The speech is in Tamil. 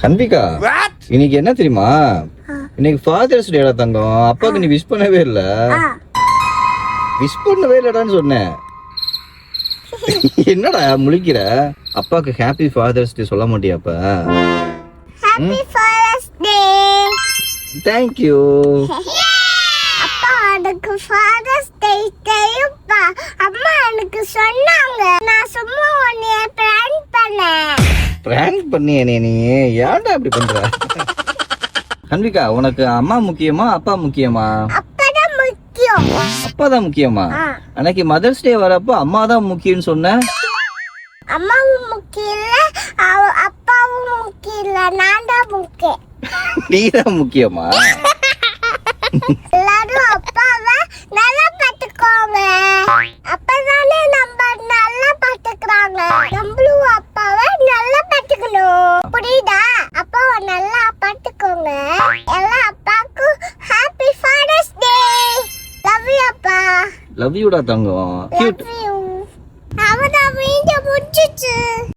அன்பிகா, இன்னைக்கு என்ன தெரியுமா? இன்னைக்கு ஃபாதர்ஸ் டேடா தங்கம். அப்பாவுக்கு நீ விஷ் பண்ணவே இல்ல. விஷ் பண்ணவே இல்லடான்னு சொன்னேன். என்னடா முழிக்கிற? அப்பாக்கு ஹாப்பி ஃபாதர்ஸ் டே சொல்ல மாட்டியா அப்ப? Happy father's day. Thank you. அப்பா எனக்கு ஃபாதர்ஸ் டே தெரியும்பா. அம்மா எனக்கு சொன்னாங்க. நான் சும்மா உன்னைய பிராங்க் பண்ணேன். பிராங்க் பண்ணியே நீ? ஏன்டா அப்படி பண்ற? அன்பிகா, உனக்கு அம்மா முக்கியமா அப்பா முக்கியமா? அப்பதான் முக்கியம். அப்பா தான் முக்கியமா? அன்னைக்கு மதர்ஸ் டே வரப்போ அம்மா தான் முக்கியம்னு சொன்ன. அம்மாவும் முக்கியம் இல்ல, அப்பாவும் முக்கியம் இல்ல, நான் தான் முக்கியம். நீ தான் முக்கியமா? எல்லாரும் அப்பாவை நல்லா பார்த்துக்கோங்க. அப்பதானே நம்ம நல்லா பார்த்துக்கிறாங்க. நம்மளும் அப்பாவை நல்லா பார்த்துக்கணும். புரியுதா? அப்பாவை நல்லா பார்த்துக்கோங்க. எல்லா அப்பாவுக்கும் happy father's day. Love you அப்பா. லவ் யூடா தங்கம். Love you. அவதான் வீடியோ முடிஞ்சிச்சு.